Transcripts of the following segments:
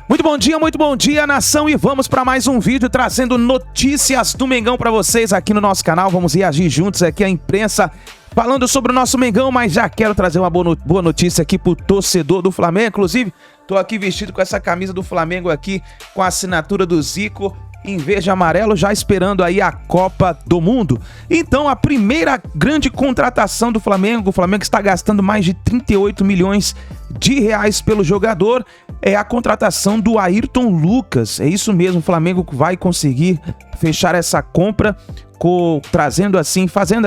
muito bom dia, nação, e vamos para mais um vídeo trazendo notícias do Mengão para vocês aqui no nosso canal. Vamos reagir juntos aqui à imprensa falando sobre o nosso Mengão, mas já quero trazer uma boa notícia aqui pro torcedor do Flamengo. Inclusive, tô aqui vestido com essa camisa do Flamengo aqui, com a assinatura do Zico, em verde e amarelo, já esperando aí a Copa do Mundo. Então, a primeira grande contratação do Flamengo, o Flamengo está gastando mais de 38 milhões de reais pelo jogador, é a contratação do Ayrton Lucas. É isso mesmo, o Flamengo vai conseguir fechar essa compra, fazendo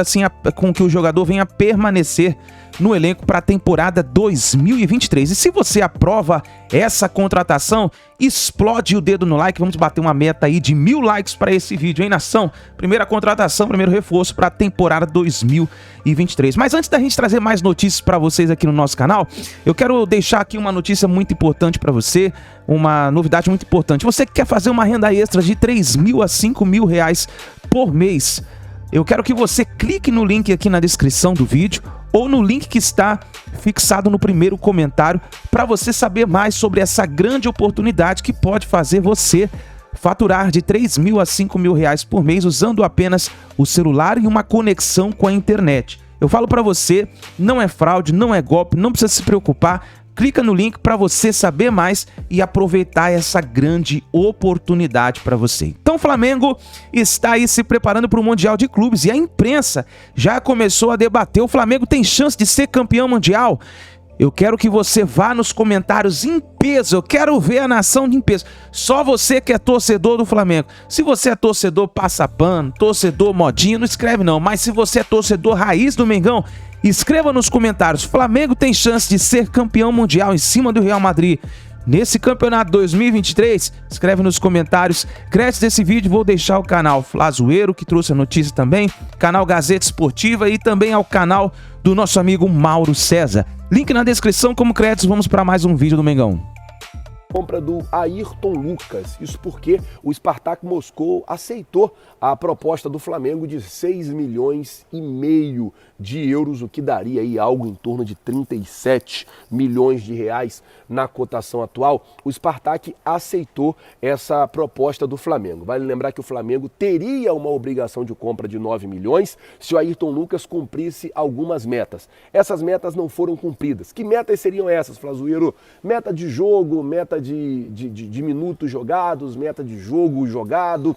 assim com que o jogador venha permanecer no elenco para a temporada 2023. E se você aprova essa contratação, explode o dedo no like. Vamos bater uma meta aí de 1000 likes para esse vídeo, hein, nação? Primeira contratação, primeiro reforço para a temporada 2023. Mas antes da gente trazer mais notícias para vocês aqui no nosso canal, eu quero deixar aqui uma notícia muito importante para você, uma novidade muito importante. Você que quer fazer uma renda extra de 3 mil a 5 mil reais por mês, eu quero que você clique no link aqui na descrição do vídeo ou no link que está fixado no primeiro comentário para você saber mais sobre essa grande oportunidade que pode fazer você faturar de 3 mil a 5 mil reais por mês usando apenas o celular e uma conexão com a internet. Eu falo para você, não é fraude, não é golpe, não precisa se preocupar. Clica no link para você saber mais e aproveitar essa grande oportunidade para você. Então o Flamengo está aí se preparando para o Mundial de Clubes e a imprensa já começou a debater. O Flamengo tem chance de ser campeão mundial? Eu quero que você vá nos comentários em peso, eu quero ver a nação em peso. Só você que é torcedor do Flamengo. Se você é torcedor passa pano, torcedor modinho, não escreve não. Mas se você é torcedor raiz do Mengão, escreva nos comentários: Flamengo tem chance de ser campeão mundial em cima do Real Madrid nesse campeonato 2023? Escreve nos comentários. Créditos desse vídeo vou deixar o canal Flazoeiro, que trouxe a notícia também, canal Gazeta Esportiva e também ao canal do nosso amigo Mauro César. Link na descrição como créditos. Vamos para mais um vídeo do Mengão. Compra do Ayrton Lucas, isso porque o Spartak Moscou aceitou a proposta do Flamengo de 6 milhões e meio de euros, o que daria aí algo em torno de 37 milhões de reais na cotação atual. O Spartak aceitou essa proposta do Flamengo. Vale lembrar que o Flamengo teria uma obrigação de compra de 9 milhões se o Ayrton Lucas cumprisse algumas metas. Essas metas não foram cumpridas. Que metas seriam essas, Flazoeiro? Meta de jogo, meta de minutos jogados, meta de jogo jogado,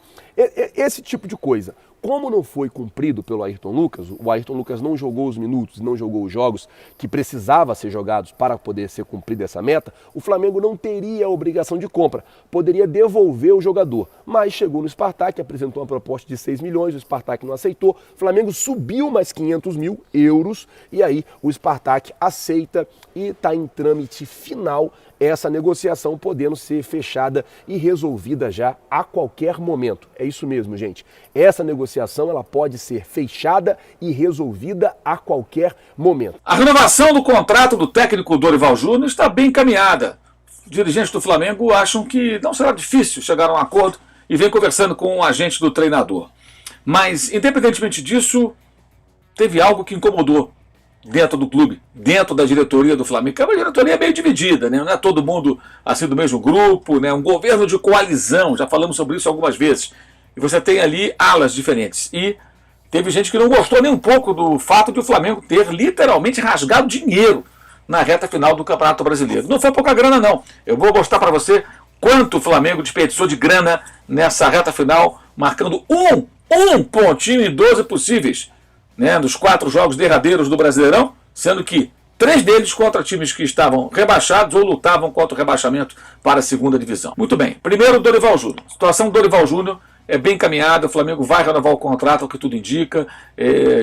esse tipo de coisa. Como não foi cumprido pelo Ayrton Lucas, o Ayrton Lucas não jogou os minutos, não jogou os jogos que precisava ser jogados para poder ser cumprida essa meta, o Flamengo não teria a obrigação de compra, poderia devolver o jogador, mas chegou no Spartak, apresentou uma proposta de 6 milhões, o Spartak não aceitou, o Flamengo subiu mais 500 mil euros e aí o Spartak aceita e está em trâmite final essa negociação, podendo ser fechada e resolvida já a qualquer momento. É isso mesmo, gente. Essa negociação ela pode ser fechada e resolvida a qualquer momento. A renovação do contrato do técnico Dorival Júnior está bem encaminhada. Os dirigentes do Flamengo acham que não será difícil chegar a um acordo e vem conversando com o agente do treinador. Mas, independentemente disso, teve algo que incomodou dentro do clube, dentro da diretoria do Flamengo, que é uma diretoria meio dividida, né? Não é todo mundo assim do mesmo grupo, né? Um governo de coalizão, já falamos sobre isso algumas vezes. E você tem ali alas diferentes. E teve gente que não gostou nem um pouco do fato de o Flamengo ter literalmente rasgado dinheiro na reta final do Campeonato Brasileiro. Não foi pouca grana, não. Eu vou mostrar para você quanto o Flamengo desperdiçou de grana nessa reta final, marcando um pontinho em 12 possíveis, né, nos 4 jogos derradeiros do Brasileirão, sendo que 3 deles contra times que estavam rebaixados ou lutavam contra o rebaixamento para a segunda divisão. Muito bem, primeiro Dorival Júnior. A situação do Dorival Júnior é bem encaminhada, o Flamengo vai renovar o contrato, o que tudo indica,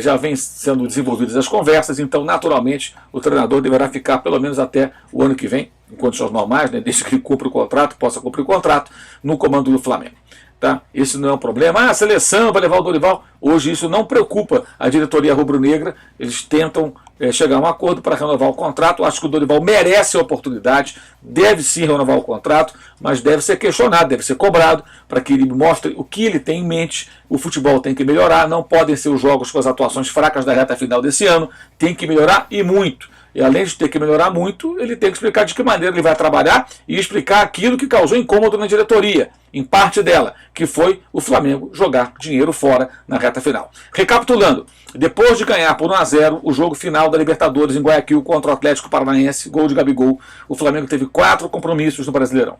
já vem sendo desenvolvidas as conversas, então naturalmente o treinador deverá ficar pelo menos até o ano que vem, em condições normais, né, desde que ele cumpra o contrato, possa cumprir o contrato, no comando do Flamengo. Tá? Isso não é um problema. A seleção vai levar o Dorival. Hoje isso não preocupa a diretoria rubro-negra. Eles tentam chegar a um acordo para renovar o contrato. Acho que o Dorival merece a oportunidade, deve sim renovar o contrato, mas deve ser questionado, deve ser cobrado para que ele mostre o que ele tem em mente. O futebol tem que melhorar, não podem ser os jogos com as atuações fracas da reta final desse ano, tem que melhorar e muito. E além de ter que melhorar muito, ele tem que explicar de que maneira ele vai trabalhar e explicar aquilo que causou incômodo na diretoria, em parte dela, que foi o Flamengo jogar dinheiro fora na reta final. Recapitulando, depois de ganhar por 1-0 o jogo final da Libertadores em Guayaquil contra o Atlético Paranaense, gol de Gabigol, o Flamengo teve 4 compromissos no Brasileirão.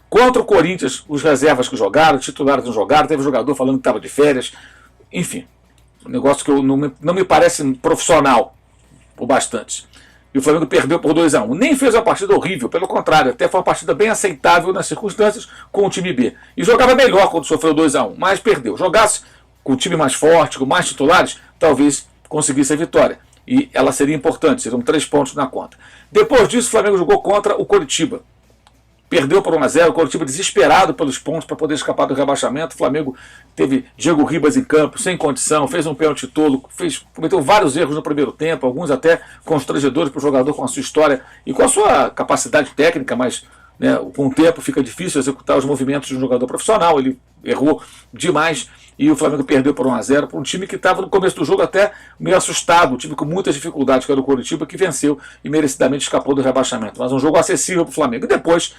Contra o Corinthians, os reservas que jogaram, os titulares não jogaram, teve jogador falando que estava de férias, enfim, um negócio que não me parece profissional o bastante. E o Flamengo perdeu por 2-1. Nem fez uma partida horrível, pelo contrário, até foi uma partida bem aceitável nas circunstâncias com o time B. E jogava melhor quando sofreu 2-1, mas perdeu. Jogasse com o time mais forte, com mais titulares, talvez conseguisse a vitória. E ela seria importante, seriam 3 pontos na conta. Depois disso, o Flamengo jogou contra o Coritiba. Perdeu por 1-0, o Coritiba desesperado pelos pontos para poder escapar do rebaixamento. O Flamengo teve Diego Ribas em campo, sem condição, fez um pênalti tolo, cometeu vários erros no primeiro tempo, alguns até constrangedores para o jogador com a sua história e com a sua capacidade técnica, mas né, com o tempo fica difícil executar os movimentos de um jogador profissional. Ele errou demais e o Flamengo perdeu por 1-0 para um time que estava no começo do jogo até meio assustado, um time com muitas dificuldades, que era o Coritiba, que venceu e merecidamente escapou do rebaixamento. Mas um jogo acessível para o Flamengo. E depois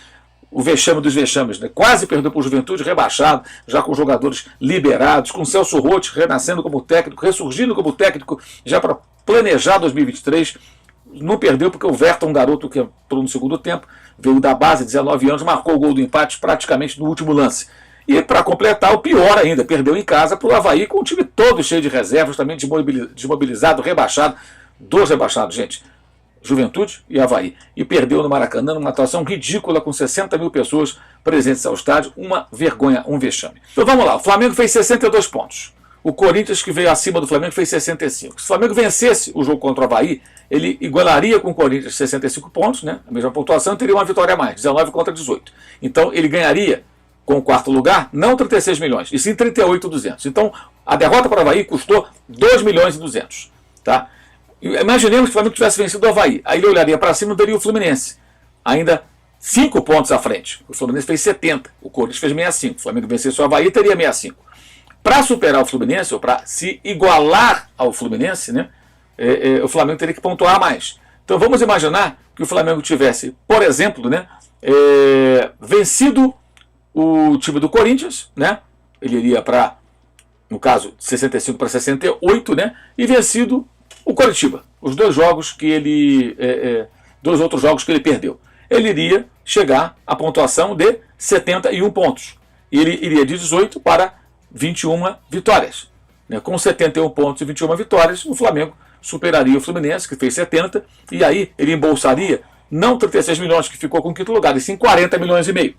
o vexame dos vexames, né? Quase perdeu para o Juventude, rebaixado, já com jogadores liberados, com Celso Roth renascendo como técnico, ressurgindo como técnico já para planejar 2023. Não perdeu porque o Verton, um garoto que entrou no segundo tempo, veio da base, 19 anos, marcou o gol do empate praticamente no último lance. E para completar, o pior ainda, perdeu em casa para o Avaí com o time todo cheio de reservas, também desmobilizado, rebaixado. 2 rebaixados, gente. Juventude e Avaí. E perdeu no Maracanã numa atuação ridícula com 60 mil pessoas presentes ao estádio. Uma vergonha, um vexame. Então vamos lá, o Flamengo fez 62 pontos. O Corinthians, que veio acima do Flamengo, fez 65. Se o Flamengo vencesse o jogo contra o Avaí, ele igualaria com o Corinthians 65 pontos, né? A mesma pontuação, e teria uma vitória a mais, 19 contra 18. Então ele ganharia com o 4º lugar, não 36 milhões, e sim 38.200. Então a derrota para o Avaí custou 2 milhões e 200. Tá? Imaginemos que o Flamengo tivesse vencido o Avaí. Aí ele olharia para cima e daria o Fluminense. Ainda 5 pontos à frente. O Fluminense fez 70, o Corinthians fez 65. O Flamengo vencesse o Avaí teria 65. Para superar o Fluminense, ou para se igualar ao Fluminense, né, o Flamengo teria que pontuar mais. Então vamos imaginar que o Flamengo tivesse, por exemplo, né, vencido o time do Corinthians, né, ele iria para, no caso, 65 para 68, né, e vencido o Coritiba, os 2 jogos que ele, 2 outros jogos que ele perdeu. Ele iria chegar à pontuação de 71 pontos. E ele iria de 18 para 21 vitórias. Né? Com 71 pontos e 21 vitórias, o Flamengo superaria o Fluminense, que fez 70, e aí ele embolsaria não 36 milhões, que ficou com o 5º lugar, e sim 40 milhões e meio.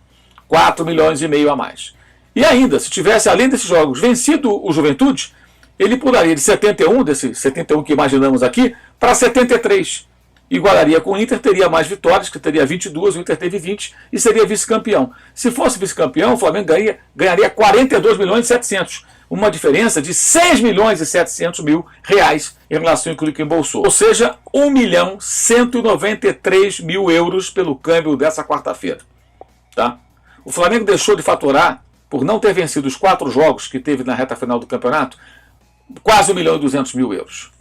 4 milhões e meio a mais. E ainda, se tivesse, além desses jogos, vencido o Juventude, ele pularia de 71, desse 71 que imaginamos aqui, para 73. Igualaria com o Inter, teria mais vitórias, que teria 22, o Inter teve 20 e seria vice-campeão. Se fosse vice-campeão, o Flamengo ganharia 42 milhões e 700. Uma diferença de 6 milhões e 700 mil reais em relação ao que embolsou. Ou seja, 1 milhão 193 mil euros pelo câmbio dessa quarta-feira. Tá? O Flamengo deixou de faturar, por não ter vencido os 4 jogos que teve na reta final do campeonato, quase 1 milhão e 200 mil euros.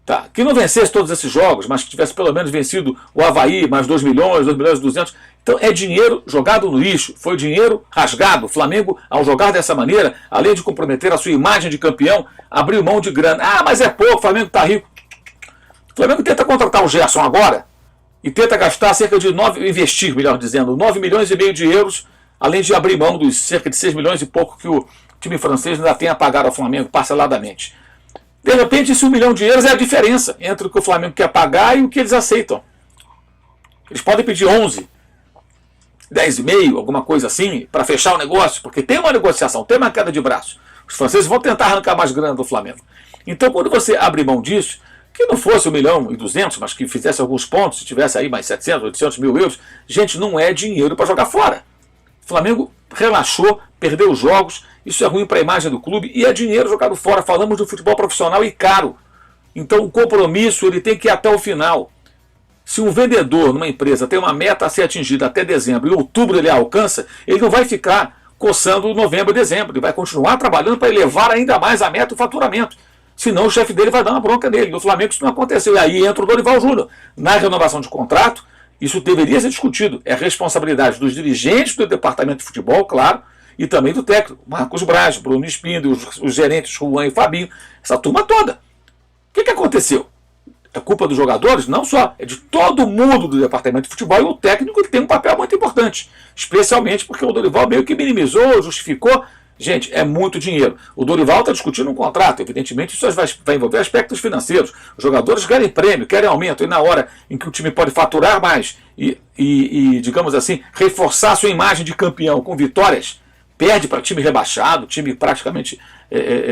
Tá. Que não vencesse todos esses jogos, mas que tivesse pelo menos vencido o Avaí, mais 2 milhões, 2 milhões e 200. Então é dinheiro jogado no lixo, foi dinheiro rasgado. O Flamengo, ao jogar dessa maneira, além de comprometer a sua imagem de campeão, abriu mão de grana. Ah, mas é pouco, o Flamengo está rico. O Flamengo tenta contratar o Gerson agora e tenta gastar cerca de investir, melhor dizendo, 9 milhões e meio de euros, além de abrir mão dos cerca de 6 milhões e pouco que o time francês ainda tem a pagar ao Flamengo parceladamente. De repente, esse 1 milhão de euros é a diferença entre o que o Flamengo quer pagar e o que eles aceitam. Eles podem pedir 11, 10,5, alguma coisa assim, para fechar o negócio, porque tem uma negociação, tem uma queda de braço. Os franceses vão tentar arrancar mais grana do Flamengo. Então, quando você abre mão disso, que não fosse 1 milhão e 200, mas que fizesse alguns pontos, se tivesse aí mais 700, 800 mil euros, gente, não é dinheiro para jogar fora. O Flamengo relaxou, perdeu os jogos, isso é ruim para a imagem do clube e é dinheiro jogado fora. Falamos do futebol profissional e caro. Então o compromisso ele tem que ir até o final. Se um vendedor numa empresa tem uma meta a ser atingida até dezembro e outubro ele alcança, ele não vai ficar coçando novembro e dezembro. Ele vai continuar trabalhando para elevar ainda mais a meta e o faturamento. Senão o chefe dele vai dar uma bronca nele. No Flamengo isso não aconteceu. E aí entra o Dorival Júnior. Na renovação de contrato, isso deveria ser discutido. É responsabilidade dos dirigentes do departamento de futebol, claro, e também do técnico. Marcos Braz, Bruno Espindo, os gerentes Juan e Fabinho, essa turma toda. O que aconteceu? É culpa dos jogadores? Não só, é de todo mundo do departamento de futebol, e o técnico ele tem um papel muito importante, especialmente porque o Dorival meio que minimizou, justificou. Gente, é muito dinheiro. O Dorival está discutindo um contrato, evidentemente isso vai envolver aspectos financeiros. Os jogadores querem prêmio, querem aumento, e na hora em que o time pode faturar mais e digamos assim, reforçar sua imagem de campeão com vitórias, perde para time rebaixado, time praticamente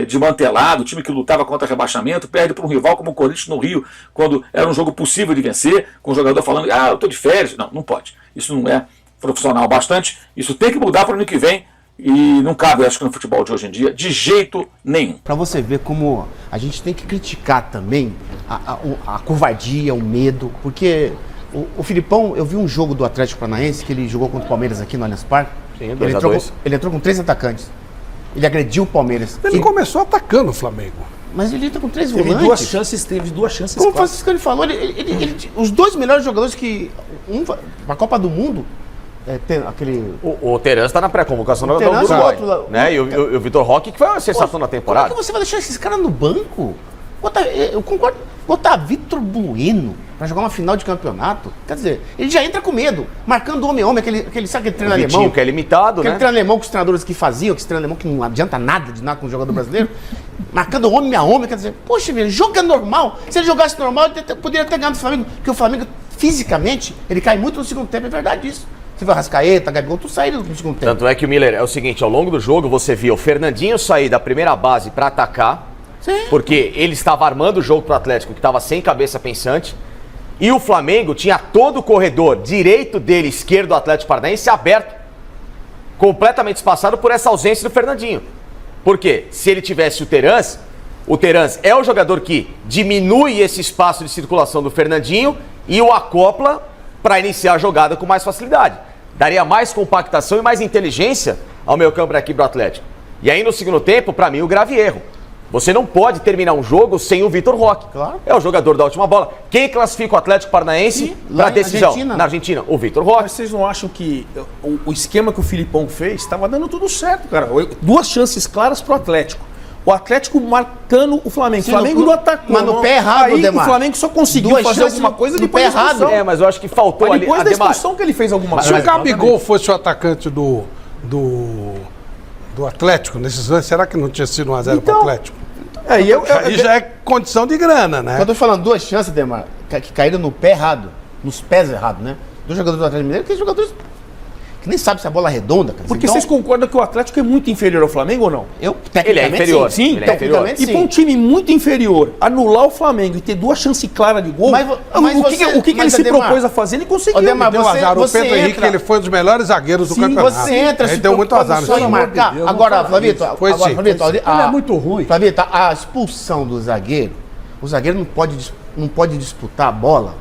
desmantelado, time que lutava contra rebaixamento, perde para um rival como o Corinthians no Rio, quando era um jogo possível de vencer, com o jogador falando, eu estou de férias. Não, não pode. Isso não é profissional bastante, isso tem que mudar para o ano que vem, e não cabe, acho que no futebol de hoje em dia, de jeito nenhum. Para você ver como a gente tem que criticar também a covardia, o medo, porque o Filipão, eu vi um jogo do Atlético Paranaense, que ele jogou contra o Palmeiras aqui no Allianz Parque. Sim, ele entrou com 3 atacantes. Ele agrediu o Palmeiras. Ele começou atacando o Flamengo. Mas ele entra com 3 teve volantes. Teve duas chances. Como o Francisco ele falou, os 2 melhores jogadores que... na Copa do Mundo... tem aquele... O Terence está na pré-convocação do Terence, Uruguai, outro, né? E o Vitor Roque, que foi uma sensação na temporada. Como é que você vai deixar esses caras no banco? Eu concordo. Botar Vitor Bueno para jogar uma final de campeonato, quer dizer, ele já entra com medo, marcando homem a homem, sabe aquele treino alemão? Que é limitado, aquele né? treino alemão que os treinadores que faziam, aquele treino alemão que não adianta nada de nada com o jogador brasileiro, marcando homem a homem, quer dizer, poxa, velho, jogo é normal. Se ele jogasse normal, ele poderia ter ganhado o Flamengo, porque o Flamengo, fisicamente, ele cai muito no segundo tempo, é verdade isso. Você viu a Arrascaeta, Gabigol, tu saíram no segundo tempo. Tanto é que o Miller, é o seguinte, ao longo do jogo você via o Fernandinho sair da primeira base para atacar, sim, porque ele estava armando o jogo pro Atlético, que estava sem cabeça pensante, e o Flamengo tinha todo o corredor direito dele, esquerdo do Atlético Paranaense aberto, completamente espaçado por essa ausência do Fernandinho. Por quê? Se ele tivesse o Terence é o jogador que diminui esse espaço de circulação do Fernandinho e o acopla para iniciar a jogada com mais facilidade. Daria mais compactação e mais inteligência ao meio campo da equipe do Atlético. E aí no segundo tempo, para mim, o grave erro. Você não pode terminar um jogo sem o Vitor Roque. Claro. É o jogador da última bola. Quem classifica o Atlético Paranaense para a decisão? Argentina. Na Argentina, o Vitor Roque. Mas vocês não acham que o esquema que o Filipão fez estava dando tudo certo, cara? 2 chances claras pro Atlético. O Atlético marcando o Flamengo. O Flamengo não atacou. Mas no pé errado, aí Demar. O Flamengo só conseguiu fazer alguma coisa no depois pé da expulsão. errado. Mas eu acho que faltou ali. Depois da expulsão que ele fez alguma Se coisa. o Gabigol fosse o atacante do Atlético, nesses anos, será que não tinha sido 1-0 pro Atlético? Aí já é condição de grana, né? Eu tô falando 2 chances, Demar, que caíram no pé errado, nos pés errados, né? Dos jogadores do Atlético Mineiro, que jogadores que nem sabem se a bola é redonda, cara. Porque então, vocês concordam que o Atlético é muito inferior ao Flamengo ou não? Ele é inferior. Sim, ele é inferior. E para um time muito inferior, anular o Flamengo e ter 2 chances claras de gol, o que ele se propôs a fazer, ele conseguiu. Demar, Deu azar. O Pedro Henrique, ele foi um dos melhores zagueiros do campeonato. Você entra, ele deu muito azar. só em marcar. Agora, Flavito, ele é muito ruim. Flavito, a expulsão do zagueiro, o zagueiro não pode disputar a bola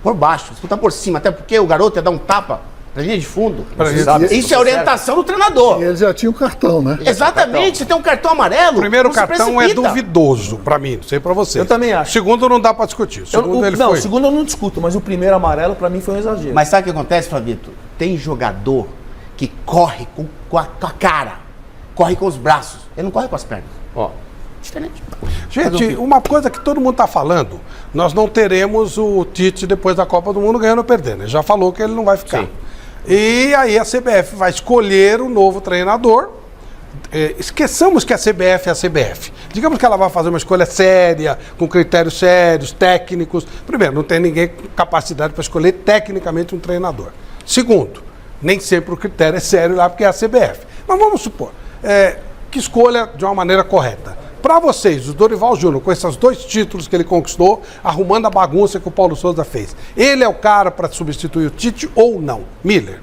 por baixo, disputar por cima, até porque o garoto ia dar um tapa pra linha de fundo. Isso é orientação do treinador. Ele já tinha o cartão, né? Exatamente, você tem um cartão amarelo. O primeiro cartão precipita. é duvidoso pra mim, não sei pra você. Eu também acho. O segundo não dá pra discutir. O segundo eu não discuto, mas o primeiro amarelo pra mim foi um exagero. Mas sabe o que acontece, Flavito? Tem jogador que corre com a cara, corre com os braços, ele não corre com as pernas. Ó. Diferente. Gente, uma coisa que todo mundo está falando, nós não teremos o Tite depois da Copa do Mundo ganhando ou perdendo. Ele já falou que ele não vai ficar. Sim. E aí a CBF vai escolher o novo treinador. Esqueçamos que a CBF é a CBF. Digamos que ela vai fazer uma escolha séria, com critérios sérios, técnicos. Primeiro, não tem ninguém com capacidade para escolher tecnicamente um treinador. Segundo, nem sempre o critério é sério lá porque é a CBF. Mas vamos supor que escolha de uma maneira correta. Para vocês, o Dorival Júnior, com esses 2 títulos que ele conquistou, arrumando a bagunça que o Paulo Sousa fez, ele é o cara para substituir o Tite ou não? Miller?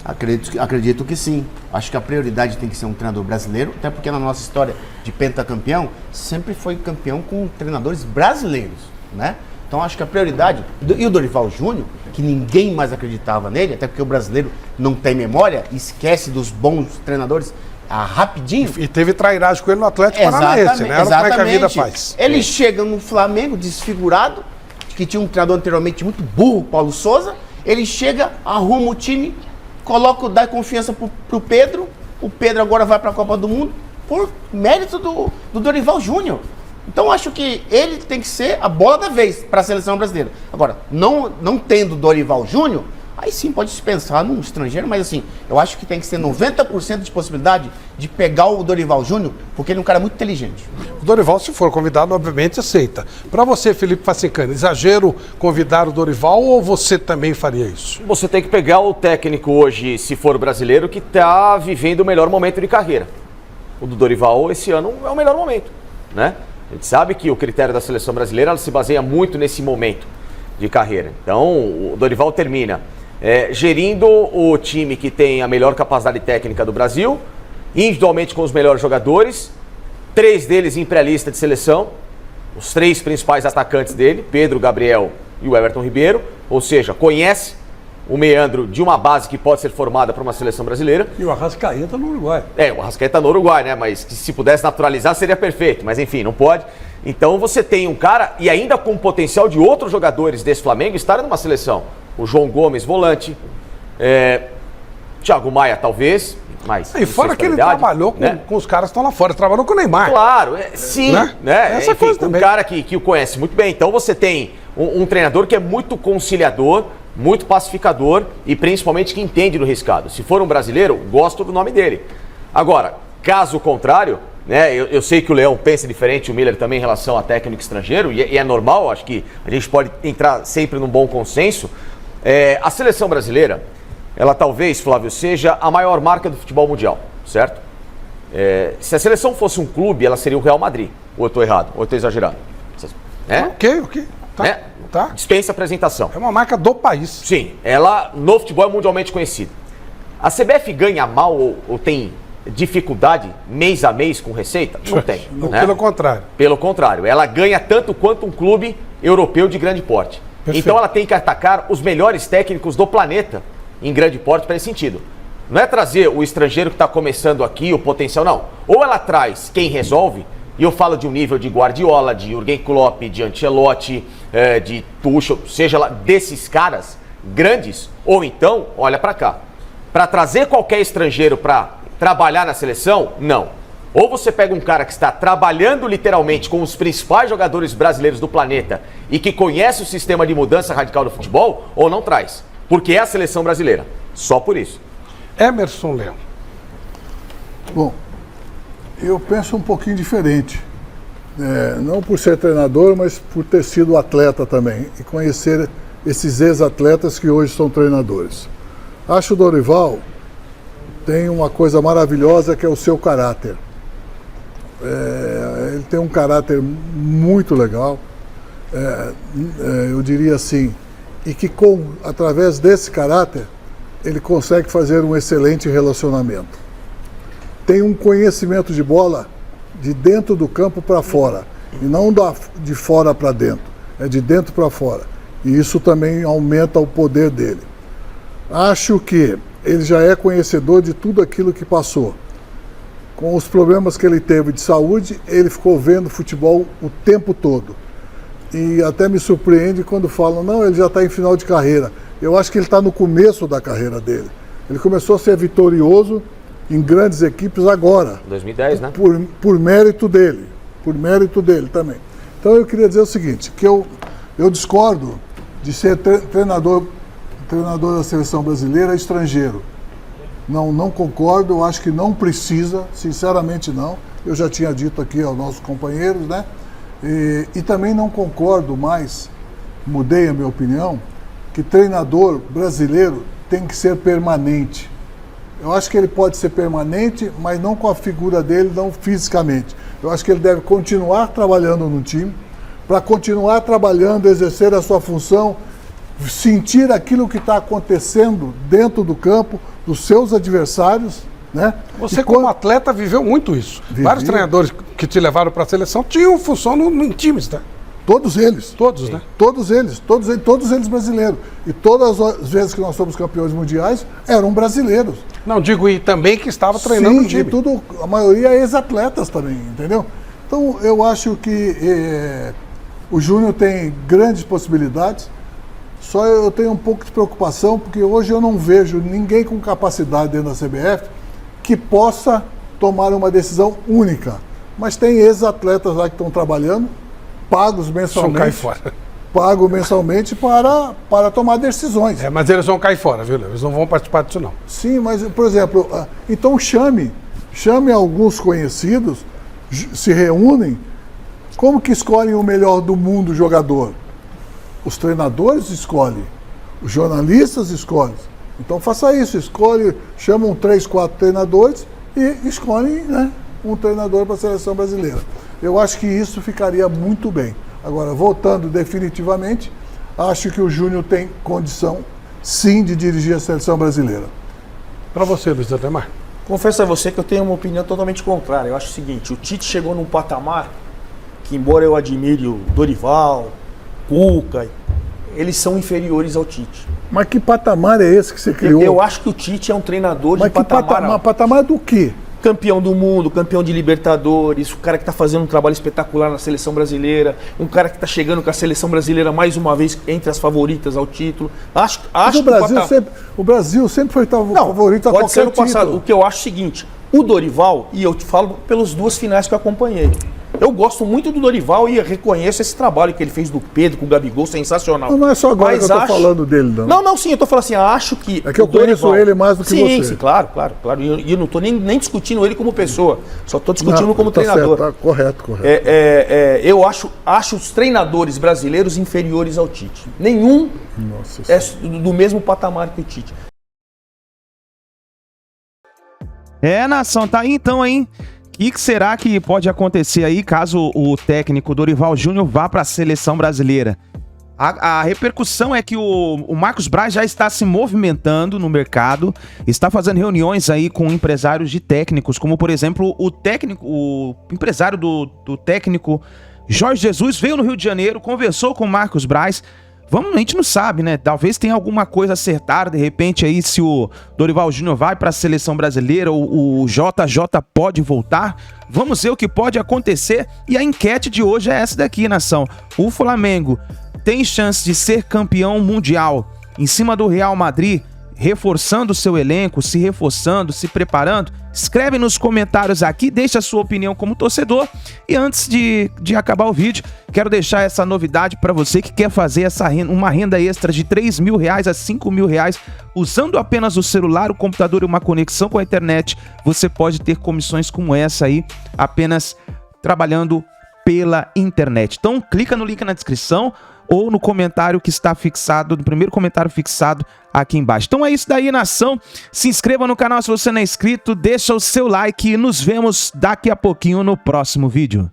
Acredito que sim. Acho que a prioridade tem que ser um treinador brasileiro, até porque na nossa história de pentacampeão, sempre foi campeão com treinadores brasileiros, né? Então acho que a prioridade... E o Dorival Júnior, que ninguém mais acreditava nele, até porque o brasileiro não tem memória, esquece dos bons treinadores rapidinho. E teve trairagem com ele no Atlético Paranaense, né? Era como é que a vida faz. Ele chega no Flamengo desfigurado, que tinha um treinador anteriormente muito burro, Paulo Souza. Ele chega, arruma o time, dá confiança pro Pedro. O Pedro agora vai para a Copa do Mundo por mérito do Dorival Júnior. Então acho que ele tem que ser a bola da vez para a seleção brasileira. Agora, não tendo Dorival Júnior, aí sim pode se pensar num estrangeiro, mas assim, eu acho que tem que ser 90% de possibilidade de pegar o Dorival Júnior, porque ele é um cara muito inteligente. O Dorival, se for convidado, obviamente aceita. Para você, Felipe Facicani, exagero convidar o Dorival ou você também faria isso? Você tem que pegar o técnico hoje, se for brasileiro, que está vivendo o melhor momento de carreira. O do Dorival, esse ano, é o melhor momento, né? A gente sabe que o critério da seleção brasileira ela se baseia muito nesse momento de carreira. Então, o Dorival termina gerindo o time que tem a melhor capacidade técnica do Brasil, individualmente com os melhores jogadores, 3 deles em pré-lista de seleção, os 3 principais atacantes dele, Pedro, Gabriel e o Everton Ribeiro, ou seja, conhece o meandro de uma base que pode ser formada para uma seleção brasileira. E o Arrascaeta no Uruguai. O Arrascaeta no Uruguai, né? Mas se pudesse naturalizar seria perfeito, mas enfim, não pode. Então você tem um cara, e ainda com o potencial de outros jogadores desse Flamengo estarem numa seleção. O João Gomes, volante, Thiago Maia, talvez, mas... E fora que ele trabalhou com os caras que estão lá fora, trabalhou com o Neymar. Claro, sim, né? Essa enfim, coisa também. Um cara que o conhece muito bem. Então você tem um treinador que é muito conciliador, muito pacificador e principalmente que entende do riscado. Se for um brasileiro, gosto do nome dele. Agora, caso contrário, né, eu sei que o Leão pensa diferente, o Miller também em relação a técnico estrangeiro, e é normal, acho que a gente pode entrar sempre num bom consenso. A seleção brasileira, ela talvez, Flávio, seja a maior marca do futebol mundial, certo? Se a seleção fosse um clube, ela seria o Real Madrid. Ou eu estou errado, ou eu estou exagerando. Ok. Tá. Dispensa apresentação. É uma marca do país. Sim, ela no futebol é mundialmente conhecida. A CBF ganha mal ou tem dificuldade mês a mês com receita? Não tem. Né? Pelo contrário. Pelo contrário, ela ganha tanto quanto um clube europeu de grande porte. Perfeito. Então ela tem que atacar os melhores técnicos do planeta em grande porte para esse sentido. Não é trazer o estrangeiro que está começando aqui, o potencial, não. Ou ela traz quem resolve, e eu falo de um nível de Guardiola, de Jürgen Klopp, de Ancelotti, de Tuchel, seja lá, desses caras grandes, ou então, olha para cá. Para trazer qualquer estrangeiro para trabalhar na seleção, não. Ou você pega um cara que está trabalhando literalmente com os principais jogadores brasileiros do planeta e que conhece o sistema de mudança radical do futebol, ou não traz. Porque é a seleção brasileira. Só por isso. Emerson Leão. Bom, eu penso um pouquinho diferente. Não por ser treinador, mas por ter sido atleta também. E conhecer esses ex-atletas que hoje são treinadores. Acho o Dorival tem uma coisa maravilhosa que é o seu caráter. Ele tem um caráter muito legal. Eu diria assim, e que através desse caráter ele consegue fazer um excelente relacionamento. Tem um conhecimento de bola de dentro do campo para fora, e não de fora para dentro, é de dentro para fora. E isso também aumenta o poder dele. Acho que ele já é conhecedor de tudo aquilo que passou. Com os problemas que ele teve de saúde, ele ficou vendo futebol o tempo todo. E até me surpreende quando falam, não, ele já está em final de carreira. Eu acho que ele está no começo da carreira dele. Ele começou a ser vitorioso em grandes equipes agora. 2010, né? Por mérito dele. Por mérito dele também. Então eu queria dizer o seguinte, que eu discordo de ser treinador da seleção brasileira estrangeiro. Não concordo, eu acho que não precisa, sinceramente não. Eu já tinha dito aqui aos nossos companheiros, né? E também não concordo mais, mudei a minha opinião, que treinador brasileiro tem que ser permanente. Eu acho que ele pode ser permanente, mas não com a figura dele, não fisicamente. Eu acho que ele deve continuar trabalhando no time, para continuar trabalhando, exercer a sua função sentir aquilo que está acontecendo dentro do campo, dos seus adversários, né? Você, E como atleta, viveu muito isso. Vivi. Vários treinadores que te levaram para a seleção tinham função em times, né? Todos eles. Todos, né? Todos eles brasileiros. E todas as vezes que nós fomos campeões mundiais, eram brasileiros. Não, digo, e também que estava treinando o Sim, time. e tudo, a maioria é ex-atletas também, entendeu? Então, eu acho que o Júnior tem grandes possibilidades, só eu tenho um pouco de preocupação, porque hoje eu não vejo ninguém com capacidade dentro da CBF que possa tomar uma decisão única. Mas tem ex-atletas lá que estão trabalhando, pagos mensalmente. Cair fora. Pago mensalmente para tomar decisões. Mas eles vão cair fora, viu, Léo? Eles não vão participar disso, não. Sim, mas, por exemplo, então chame alguns conhecidos, se reúnem. Como que escolhem o melhor do mundo jogador? Os treinadores escolhem, os jornalistas escolhem. Então faça isso, chamam 3, 4 treinadores e escolhem, né, um treinador para a seleção brasileira. Eu acho que isso ficaria muito bem. Agora, voltando definitivamente, acho que o Júnior tem condição, sim, de dirigir a seleção brasileira. Para você, Luiz Ademar. Confesso a você que eu tenho uma opinião totalmente contrária. Eu acho o seguinte, o Tite chegou num patamar que, embora eu admire o Dorival, Cuca, eles são inferiores ao Tite. Mas que patamar é esse que você criou? Eu acho que o Tite é um treinador de patamar alto. Patamar do quê? Campeão do mundo, campeão de Libertadores, o cara que está fazendo um trabalho espetacular na seleção brasileira, um cara que está chegando com a seleção brasileira mais uma vez entre as favoritas ao título. Acho O Brasil sempre foi favorito a pode ser qualquer no passado. título. O que eu acho é o seguinte, o Dorival, e eu te falo pelas 2 finais que eu acompanhei, eu gosto muito do Dorival e reconheço esse trabalho que ele fez do Pedro com o Gabigol, sensacional. Não é só agora que eu tô falando dele, não. Não, sim, eu tô falando assim, acho que é que eu conheço ele mais do que você. Sim, claro. E eu não tô nem discutindo ele como pessoa, só tô discutindo como treinador. Certo, tá correto. Eu acho os treinadores brasileiros inferiores ao Tite. Nenhum é do mesmo patamar que o Tite. Nação, tá aí então, hein? O que será que pode acontecer aí caso o técnico Dorival Júnior vá para a seleção brasileira? A repercussão é que o Marcos Braz já está se movimentando no mercado, está fazendo reuniões aí com empresários de técnicos, como por exemplo o empresário do técnico Jorge Jesus veio no Rio de Janeiro, conversou com o Marcos Braz. A gente não sabe, né? Talvez tenha alguma coisa acertada, de repente aí se o Dorival Júnior vai para a seleção brasileira, o JJ pode voltar. Vamos ver o que pode acontecer. E a enquete de hoje é essa daqui, nação. O Flamengo tem chance de ser campeão mundial em cima do Real Madrid, reforçando o seu elenco, se reforçando, se preparando? Escreve nos comentários aqui, deixa a sua opinião como torcedor. E antes de acabar o vídeo, quero deixar essa novidade para você que quer fazer uma renda extra de R$3 mil a R$5 mil, usando apenas o celular, o computador e uma conexão com a internet. Você pode ter comissões como essa aí, apenas trabalhando pela internet. Então clica no link na descrição ou no comentário que está fixado, no primeiro comentário fixado aqui embaixo. Então é isso daí, nação. Se inscreva no canal se você não é inscrito, deixa o seu like e nos vemos daqui a pouquinho no próximo vídeo.